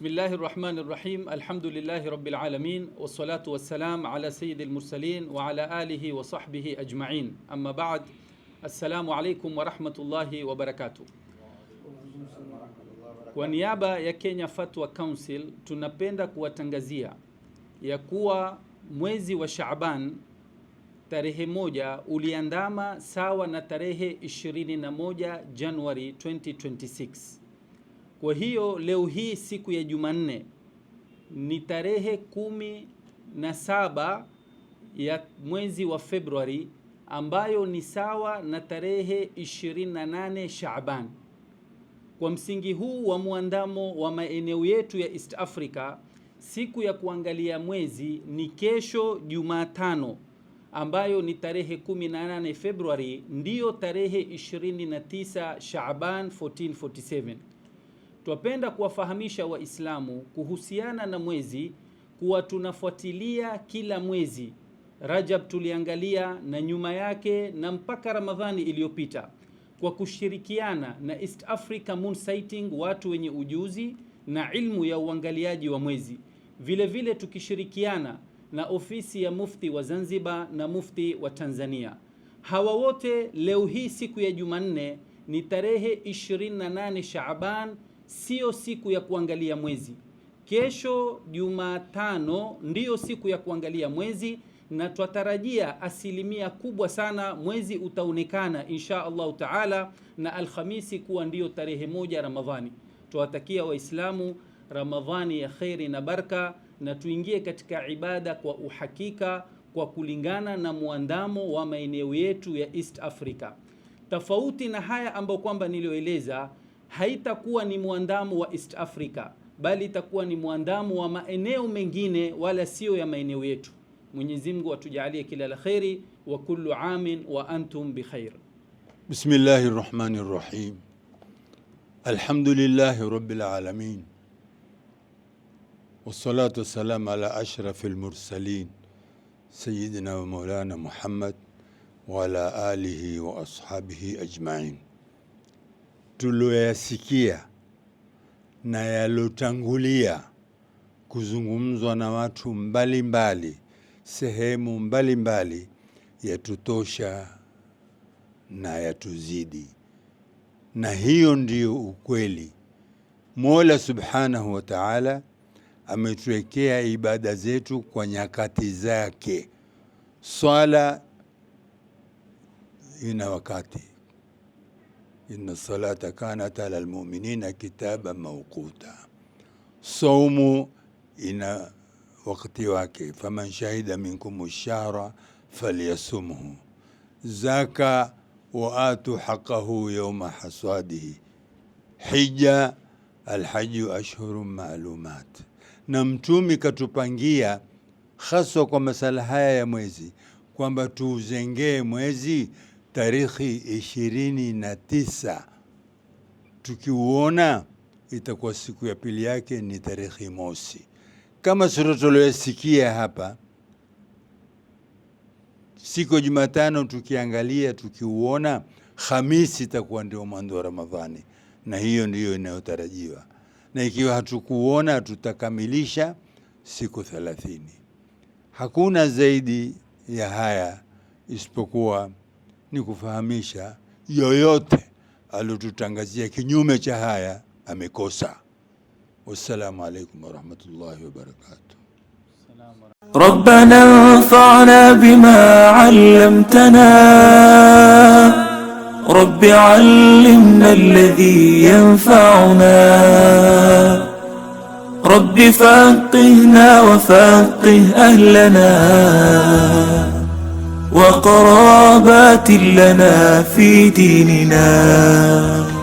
Bismillahir Rahmanir Rahim. Alhamdulillahi Rabbil Alamin. Wassalatu wassalam ala sayyidil mursalin wa ala alihi wa sahbihi ajma'in. Amma ba'd. Assalamu alaikum wa rahmatullahi wa barakatuh. Kwa niaba ya Kenya Fatwa Council tunapenda kuwatangazia ya kuwa mwezi wa Shaaban tarehe 1 uliandama sawa na tarehe 21 Januari 2026. Kwa hiyo leo hii siku ya Jumanne ni tarehe 17 ya mwezi wa Februari, ambayo ni sawa na tarehe 28 Shaaban. Kwa msingi huu wa muandamo wa maeneo yetu ya East Africa, siku ya kuangalia mwezi ni kesho Jumatano, ambayo ni tarehe 18 Februari, ndiyo tarehe 29 Shaaban 1447. Twapenda kuwafahamisha Waislamu kuhusiana na mwezi kuwa tunafuatilia kila mwezi. Rajab tuliangalia na nyuma yake na mpaka Ramadhani iliyopita, kwa kushirikiana na East Africa Moon Sighting, watu wenye ujuzi na ilmu ya uangaliaji wa mwezi. Vile vile tukishirikiana na ofisi ya mufti wa Zanzibar na mufti wa Tanzania. Hawa wote leo hii siku ya Jumanne ni tarehe 28 Shaaban, sio siku ya kuangalia mwezi. Kesho Jumatano ndiyo siku ya kuangalia mwezi, na twatarajia asilimia kubwa sana mwezi utaonekana insha Allah taala, na Alhamisi kuwa ndiyo tarehe 1 Ramadhani. Tuwatakia Waislamu Ramadhani ya khairi na baraka, na tuingie katika ibada kwa uhakika kwa kulingana na muandamo wa maeneo yetu ya East Africa. Tofauti na haya ambao kwamba nilioeleza, haitakuwa ni muandamo wa East Africa, bali itakuwa ni muandamo wa maeneo mengine, wala sio ya maeneo yetu. Mwenyezi Mungu atujalie kila la khairi, wa kullu amin wa antum bi khair. Bismillahir Rahmanir Rahim. Alhamdulillahi Rabbil Alamin. Wassalatu wassalamu ala ashrafil mursalin Sayyidina wa Maulana Muhammad wa ala alihi wa ashabihi ajma'in. Tuloyasikia na yalotangulia kuzungumzwa na watu mbalimbali sehemu mbalimbali yatutosha na yatuzidi, na hiyo ndiyo ukweli. Mola Subhanahu wa Ta'ala ametuwekea ibada zetu kwa nyakati zake. Swala ina wakati, inna salata kanat ala almu'minina kitaban mawquta. Saumu ina wakati wake, faman shahida minkum ash-shahra falyasumhu. Zaka wa atu haqqahu yawma hasadihi. Hija, alhaju ashhurun ma'lumat. Na Mtume katupangia haswa kwa masala haya ya mwezi kwamba tuuzengee mwezi tarikhi 29. Tukiuona itakuwa siku ya pili yake ni tarikhi mosi. Kama sura tuliyosikia hapa, siku Jumatano tukiangalia tukiuona, Hamisi itakuwa ndio mwanzo wa Ramadhani, na hiyo ndiyo inayotarajiwa. Na ikiwa hatukuona tutakamilisha siku 30. Hakuna zaidi ya haya isipokuwa ni kufahamisha yoyote alotutangazia kinyume cha haya amekosa. Wassalamu alaikum warahmatullahi wabarakatuh. ربنا انفعنا بما علمتنا رب علمنا الذي ينفعنا رب فقهنا وفقه أهلنا وقرابات لنا في ديننا.